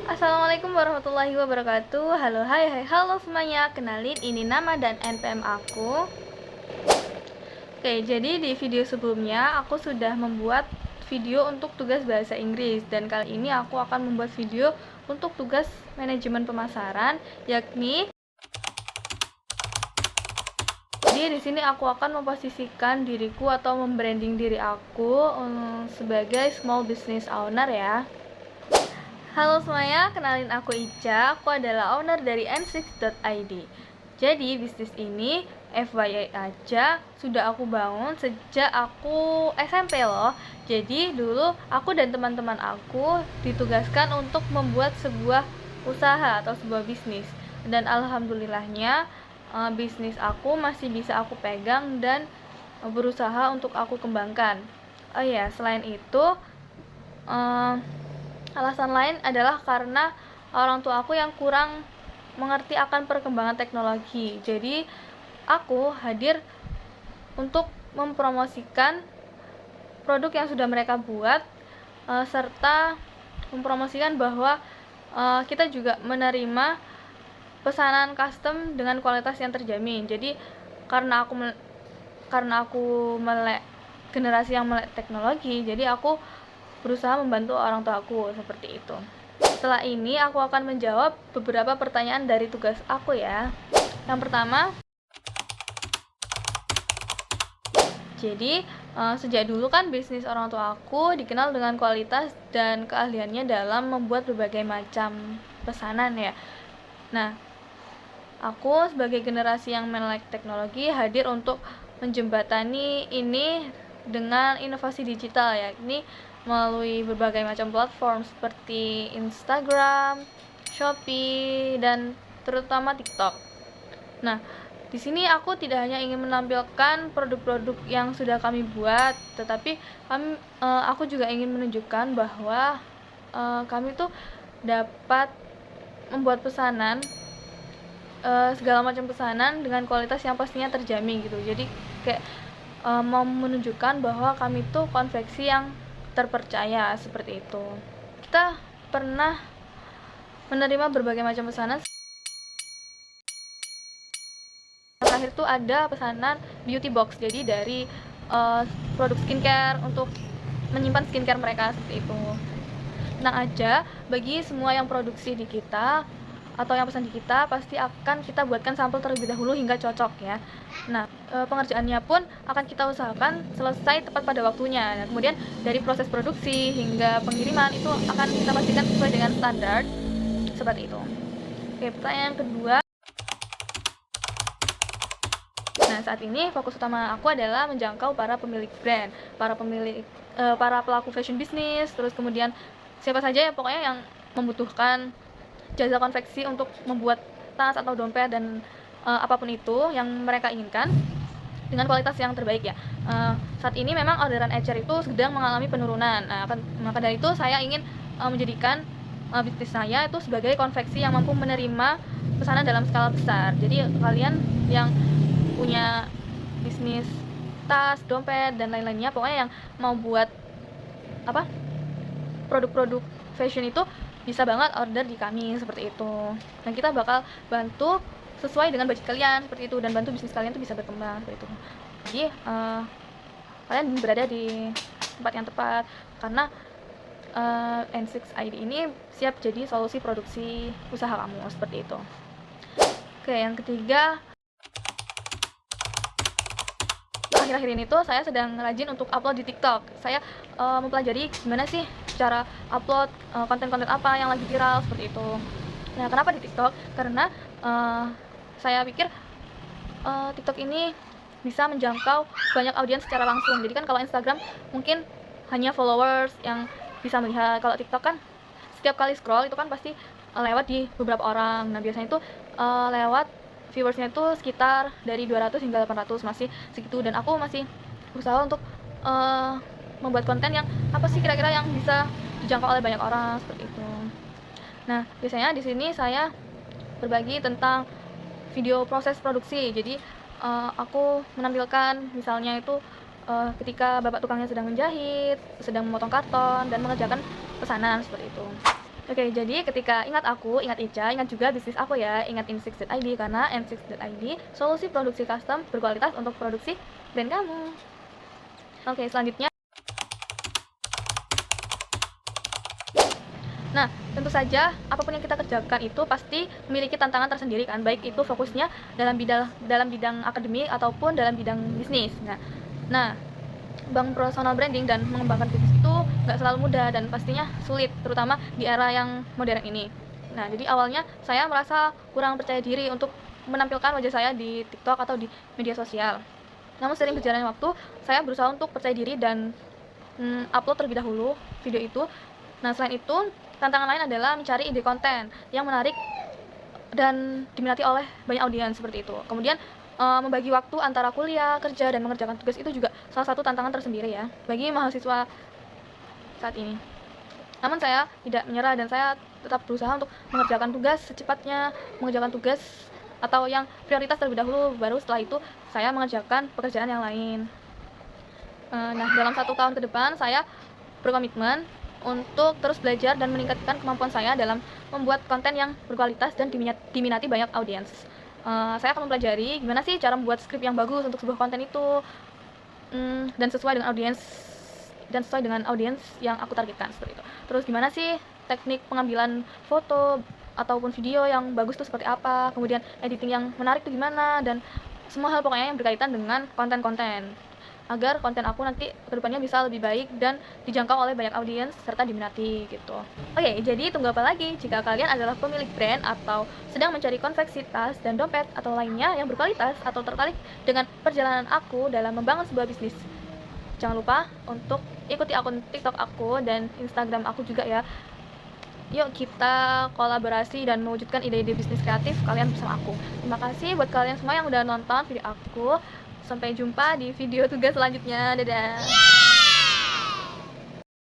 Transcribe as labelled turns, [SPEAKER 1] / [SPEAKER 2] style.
[SPEAKER 1] Assalamualaikum warahmatullahi wabarakatuh. Halo, halo semuanya. Kenalin, ini nama dan NPM aku. Oke, jadi di video sebelumnya aku sudah membuat video untuk tugas bahasa Inggris, dan kali ini aku akan membuat video untuk tugas manajemen pemasaran, yakni di sini aku akan memposisikan diriku atau membranding diri aku sebagai small business owner ya. Halo semuanya, kenalin aku Ica. Aku adalah owner dari n6.id. Jadi bisnis ini FYI aja sudah aku bangun sejak aku SMP loh. Jadi dulu aku dan teman-teman aku ditugaskan untuk membuat sebuah usaha atau sebuah bisnis. Dan alhamdulillahnya bisnis aku masih bisa aku pegang dan berusaha untuk aku kembangkan. Oh ya, selain itu alasan lain adalah karena orang tua aku yang kurang mengerti akan perkembangan teknologi. Jadi aku hadir untuk mempromosikan produk yang sudah mereka buat, serta mempromosikan bahwa kita juga menerima pesanan custom dengan kualitas yang terjamin. Jadi karena aku melek generasi yang melek teknologi, jadi aku berusaha membantu orang tua aku seperti itu. Setelah ini aku akan menjawab beberapa pertanyaan dari tugas aku ya. Yang pertama, jadi sejak dulu kan bisnis orang tua aku dikenal dengan kualitas dan keahliannya dalam membuat berbagai macam pesanan ya. Nah, aku sebagai generasi yang melek teknologi hadir untuk menjembatani ini dengan inovasi digital, yakni melalui berbagai macam platform seperti Instagram, Shopee, dan terutama TikTok. Nah, di sini aku tidak hanya ingin menampilkan produk-produk yang sudah kami buat, tetapi aku juga ingin menunjukkan bahwa kami tuh dapat membuat pesanan, segala macam pesanan dengan kualitas yang pastinya terjamin gitu. Jadi kayak mau menunjukkan bahwa kami tuh konveksi yang terpercaya seperti itu. Kita pernah menerima berbagai macam pesanan. Terakhir tuh ada pesanan beauty box, jadi dari produk skincare untuk menyimpan skincare mereka seperti itu. Tenang aja, bagi semua yang produksi di kita atau yang pesan di kita, pasti akan kita buatkan sampel terlebih dahulu hingga cocok ya. Nah, pengerjaannya pun akan kita usahakan selesai tepat pada waktunya. Nah, kemudian dari proses produksi hingga pengiriman itu akan kita pastikan sesuai dengan standar seperti itu. Oke, pertanyaan kedua. Nah, saat ini fokus utama aku adalah menjangkau para pemilik brand, para pelaku fashion bisnis, terus kemudian siapa saja ya pokoknya yang membutuhkan jasa konveksi untuk membuat tas atau dompet dan apapun itu yang mereka inginkan dengan kualitas yang terbaik ya. Saat ini memang orderan Ecer itu sedang mengalami penurunan. Nah, maka dari itu saya ingin menjadikan bisnis saya itu sebagai konveksi yang mampu menerima pesanan dalam skala besar. Jadi kalian yang punya bisnis tas, dompet dan lain-lainnya, pokoknya yang mau buat produk-produk fashion itu bisa banget order di kami seperti itu. Dan kita bakal bantu sesuai dengan budget kalian seperti itu, dan bantu bisnis kalian tuh bisa berkembang seperti itu. Jadi kalian berada di tempat yang tepat karena N6id ini siap jadi solusi produksi usaha kamu seperti itu. Oke, yang ketiga, akhir-akhir ini tuh saya sedang rajin untuk upload di TikTok. Saya mempelajari gimana sih cara upload konten-konten apa yang lagi viral seperti itu. Nah, kenapa di TikTok? Karena saya pikir TikTok ini bisa menjangkau banyak audiens secara langsung. Jadi kan kalau Instagram mungkin hanya followers yang bisa melihat, kalau TikTok kan setiap kali scroll itu kan pasti lewat di beberapa orang. Nah, biasanya itu lewat viewersnya itu sekitar dari 200 hingga 800, masih segitu, dan aku masih berusaha untuk membuat konten yang apa sih kira-kira yang bisa dijangkau oleh banyak orang seperti itu. Nah, biasanya di sini saya berbagi tentang video proses produksi. Jadi aku menampilkan misalnya itu ketika bapak tukangnya sedang menjahit, sedang memotong karton dan mengerjakan pesanan seperti itu. Oke, jadi ketika ingat aku, ingat Ica, ingat juga bisnis aku ya, ingat N6.id, karena N6.id solusi produksi custom berkualitas untuk produksi brand kamu. Oke, selanjutnya. Nah, tentu saja apapun yang kita kerjakan itu pasti memiliki tantangan tersendiri kan, baik itu fokusnya dalam bidang akademik ataupun dalam bidang bisnis. Nah, bangun personal branding dan mengembangkan bisnis itu nggak selalu mudah dan pastinya sulit, terutama di era yang modern ini. Nah, jadi awalnya saya merasa kurang percaya diri untuk menampilkan wajah saya di TikTok atau di media sosial. Namun sering berjalannya waktu, saya berusaha untuk percaya diri dan upload terlebih dahulu video itu. Nah, selain itu, tantangan lain adalah mencari ide konten yang menarik dan diminati oleh banyak audiens seperti itu. Kemudian membagi waktu antara kuliah, kerja, dan mengerjakan tugas itu juga salah satu tantangan tersendiri ya bagi mahasiswa saat ini. Namun saya tidak menyerah dan saya tetap berusaha untuk mengerjakan tugas secepatnya, mengerjakan tugas atau yang prioritas terlebih dahulu, baru setelah itu saya mengerjakan pekerjaan yang lain. Nah, dalam 1 tahun ke depan saya berkomitmen untuk terus belajar dan meningkatkan kemampuan saya dalam membuat konten yang berkualitas dan diminati banyak audiens. Saya akan mempelajari gimana sih cara membuat skrip yang bagus untuk sebuah konten itu, dan sesuai dengan audiens yang aku targetkan seperti itu. Terus gimana sih teknik pengambilan foto ataupun video yang bagus itu seperti apa, kemudian editing yang menarik itu gimana, dan semua hal pokoknya yang berkaitan dengan konten-konten, agar konten aku nanti kedepannya bisa lebih baik dan dijangkau oleh banyak audiens serta diminati gitu. Oke, jadi tunggu apa lagi? Jika kalian adalah pemilik brand atau sedang mencari konveksi tas dan dompet atau lainnya yang berkualitas atau tertarik dengan perjalanan aku dalam membangun sebuah bisnis, jangan lupa untuk ikuti akun TikTok aku dan Instagram aku juga ya. Yuk kita kolaborasi dan mewujudkan ide-ide bisnis kreatif kalian bersama aku. Terima kasih buat kalian semua yang udah nonton video aku. Sampai jumpa di video tugas selanjutnya. Dadah.